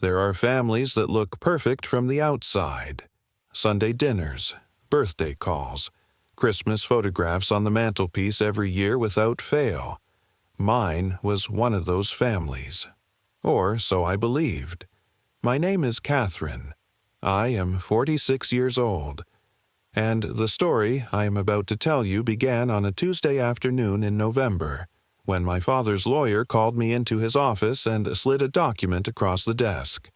There are families that look perfect from the outside. Sunday dinners, birthday calls, Christmas photographs on the mantelpiece every year without fail. Mine was one of those families. Or so I believed. My name is Catherine. I am 46 years old. And the story I am about to tell you began on a Tuesday afternoon in November, when my father's lawyer called me into his office and slid a document across the desk.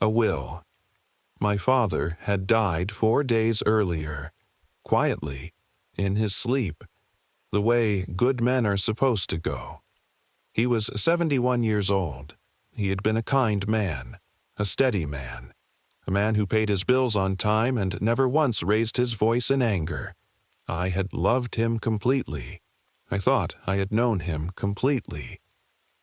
A will. My father had died 4 days earlier, quietly, in his sleep, the way good men are supposed to go. He was 71 years old. He had been a kind man, a steady man, a man who paid his bills on time and never once raised his voice in anger. I had loved him completely. I thought I had known him completely.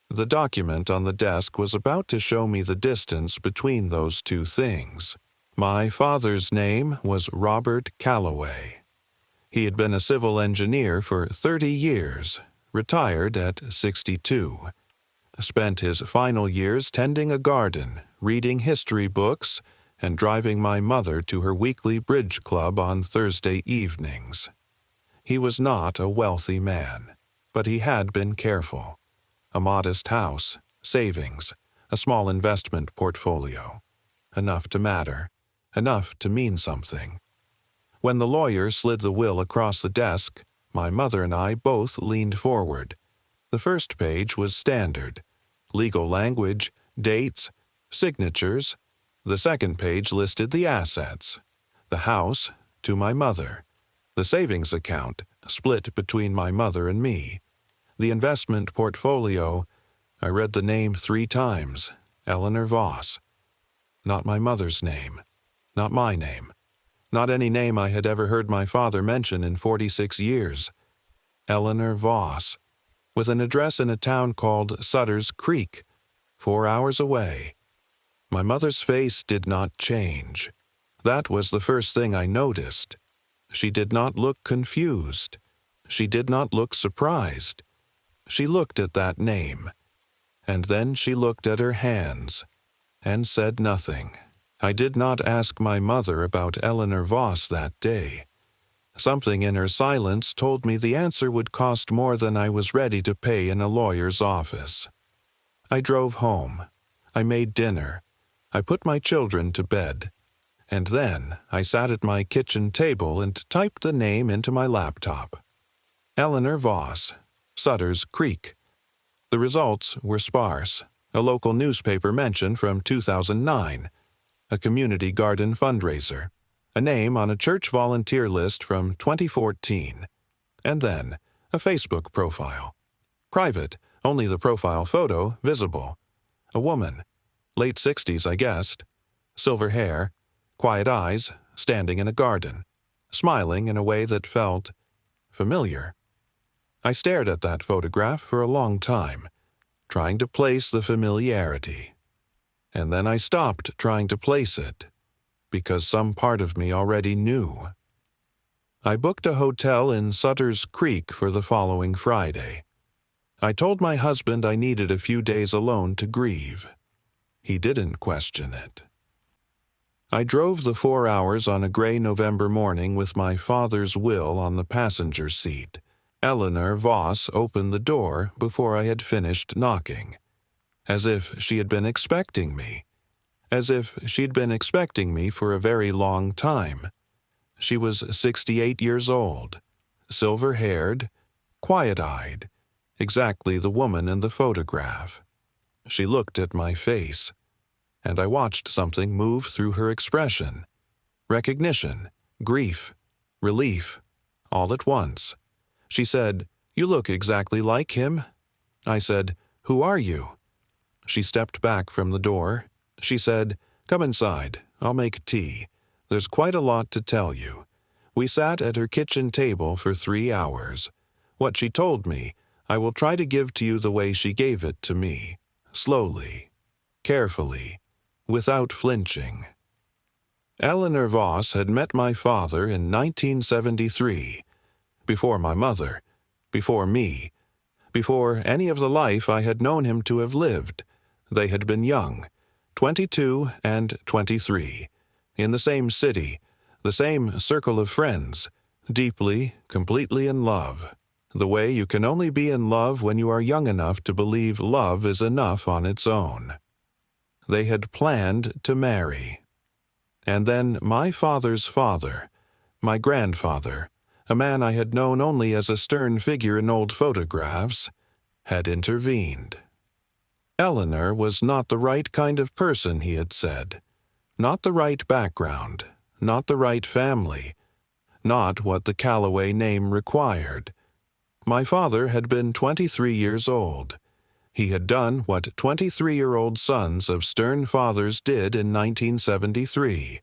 The document on the desk was about to show me the distance between those two things. My father's name was Robert Calloway. He had been a civil engineer for 30 years, retired at 62. Spent his final years tending a garden, reading history books, and driving my mother to her weekly bridge club on Thursday evenings. He was not a wealthy man, but he had been careful. A modest house, savings, a small investment portfolio. Enough to matter, enough to mean something. When the lawyer slid the will across the desk, my mother and I both leaned forward. The first page was standard. Legal language, dates, signatures. The second page listed the assets. The house, to my mother. The savings account, split between my mother and me. The investment portfolio, I read the name 3 times, Eleanor Voss. Not my mother's name. Not my name. Not any name I had ever heard my father mention in 46 years. Eleanor Voss, with an address in a town called Sutter's Creek, 4 hours away. My mother's face did not change. That was the first thing I noticed. She did not look confused. She did not look surprised. She looked at that name, and then she looked at her hands, and said nothing. I did not ask my mother about Eleanor Voss that day. Something in her silence told me the answer would cost more than I was ready to pay in a lawyer's office. I drove home. I made dinner. I put my children to bed. And then I sat at my kitchen table and typed the name into my laptop. Eleanor Voss, Sutter's Creek. The results were sparse. A local newspaper mention from 2009. A community garden fundraiser. A name on a church volunteer list from 2014. And then a Facebook profile. Private, only the profile photo visible. A woman. Late 60s, I guessed. Silver hair. Quiet eyes, standing in a garden. Smiling in a way that felt familiar. I stared at that photograph for a long time, trying to place the familiarity. And then I stopped trying to place it, because some part of me already knew. I booked a hotel in Sutter's Creek for the following Friday. I told my husband I needed a few days alone to grieve. He didn't question it. I drove the 4 hours on a gray November morning with my father's will on the passenger seat. Eleanor Voss opened the door before I had finished knocking, as if she had been expecting me, as if she'd been expecting me for a very long time. She was 68 years old, silver-haired, quiet-eyed, exactly the woman in the photograph. She looked at my face, and I watched something move through her expression. Recognition, grief, relief, all at once. She said, "You look exactly like him." I said, "Who are you?" She stepped back from the door. She said, "Come inside. I'll make tea. There's quite a lot to tell you." We sat at her kitchen table for 3 hours. What she told me, I will try to give to you the way she gave it to me, slowly, carefully, without flinching. Eleanor Voss had met my father in 1973, before my mother, before me, before any of the life I had known him to have lived. They had been young, 22 and 23, in the same city, the same circle of friends, deeply, completely in love, the way you can only be in love when you are young enough to believe love is enough on its own. They had planned to marry. And then my father's father, my grandfather, a man I had known only as a stern figure in old photographs, had intervened. Eleanor was not the right kind of person, he had said. Not the right background, not the right family, not what the Calloway name required. My father had been 23 years old. He had done what 23-year-old sons of stern fathers did in 1973.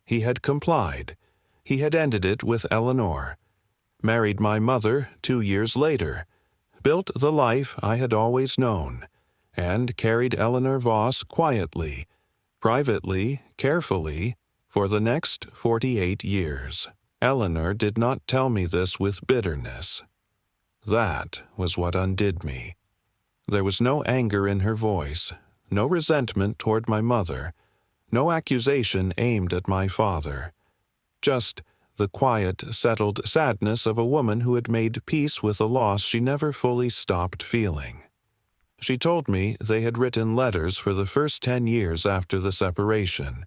He had complied. He had ended it with Eleanor. Married my mother 2 years later. Built the life I had always known. And carried Eleanor Voss quietly, privately, carefully, for the next 48 years. Eleanor did not tell me this with bitterness. That was what undid me. There was no anger in her voice, no resentment toward my mother, no accusation aimed at my father. Just the quiet, settled sadness of a woman who had made peace with a loss she never fully stopped feeling. She told me they had written letters for the first 10 years after the separation.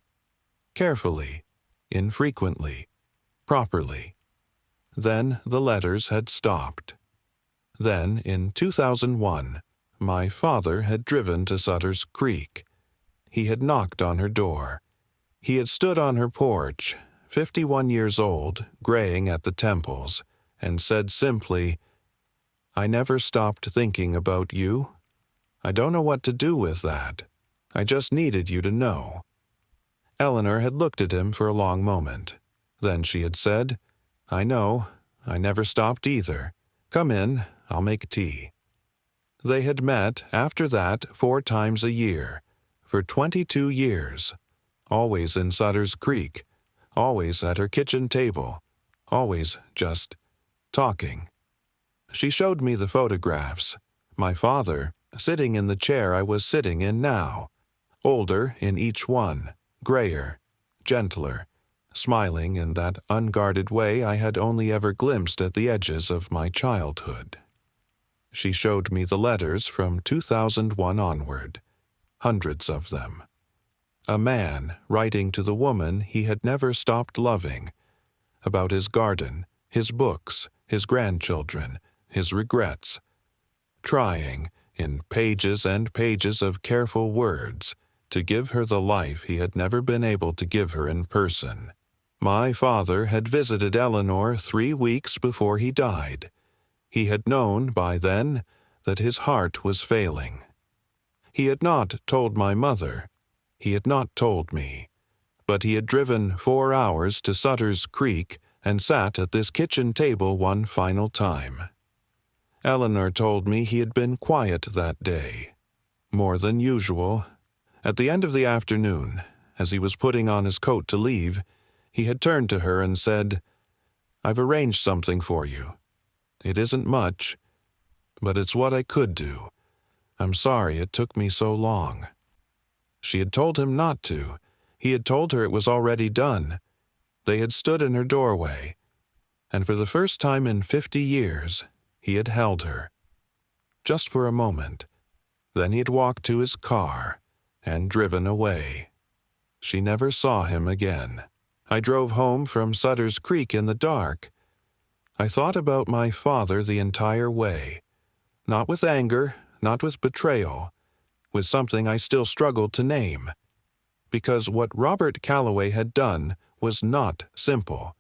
Carefully, infrequently, properly. Then the letters had stopped. Then, in 2001, my father had driven to Sutter's Creek. He had knocked on her door. He had stood on her porch, 51 years old, graying at the temples, and said simply, "I never stopped thinking about you. I don't know what to do with that. I just needed you to know." Eleanor had looked at him for a long moment. Then she had said, "I know. I never stopped either. Come in. I'll make tea." They had met, after that, 4 times a year, for 22 years, always in Sutter's Creek, always at her kitchen table, always just talking. She showed me the photographs. My father, sitting in the chair I was sitting in now, older in each one, grayer, gentler, smiling in that unguarded way I had only ever glimpsed at the edges of my childhood. She showed me the letters from 2001 onward, hundreds of them. A man writing to the woman he had never stopped loving, about his garden, his books, his grandchildren, his regrets, trying, in pages and pages of careful words, to give her the life he had never been able to give her in person. My father had visited Eleanor 3 weeks before he died. He had known by then that his heart was failing. He had not told my mother. He had not told me. But he had driven 4 hours to Sutter's Creek and sat at this kitchen table one final time. Eleanor told me he had been quiet that day, more than usual. At the end of the afternoon, as he was putting on his coat to leave, he had turned to her and said, "I've arranged something for you. It isn't much, but it's what I could do. I'm sorry it took me so long." She had told him not to. He had told her it was already done. They had stood in her doorway, and for the first time in 50 years, he had held her. Just for a moment. Then he had walked to his car and driven away. She never saw him again. I drove home from Sutter's Creek in the dark. I thought about my father the entire way. Not with anger, not with betrayal, with something I still struggled to name. Because what Robert Calloway had done was not simple.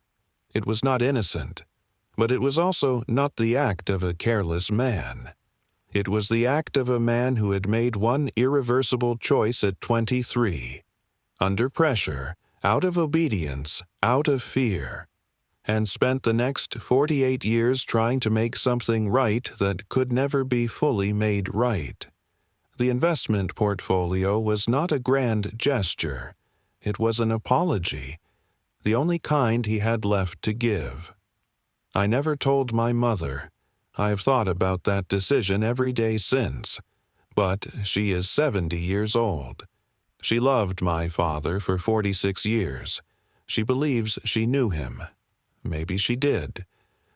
It was not innocent, but it was also not the act of a careless man. It was the act of a man who had made one irreversible choice at 23, under pressure, out of obedience, out of fear, and spent the next 48 years trying to make something right that could never be fully made right. The investment portfolio was not a grand gesture. It was an apology, the only kind he had left to give. I never told my mother. I have thought about that decision every day since, but she is 70 years old. She loved my father for 46 years. She believes she knew him. Maybe she did.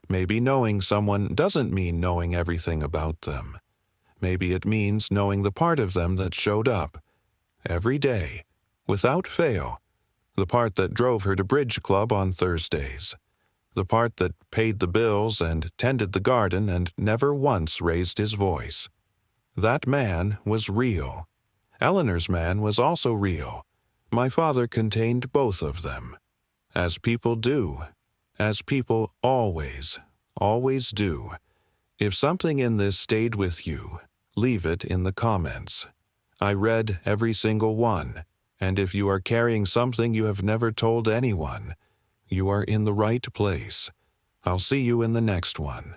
Maybe knowing someone doesn't mean knowing everything about them. Maybe it means knowing the part of them that showed up, every day, without fail, the part that drove her to bridge club on Thursdays, the part that paid the bills and tended the garden and never once raised his voice. That man was real. Eleanor's man was also real. My father contained both of them. As people do. As people always do. If something in this stayed with you, leave it in the comments. I read every single one, and if you are carrying something you have never told anyone, you are in the right place. I'll see you in the next one.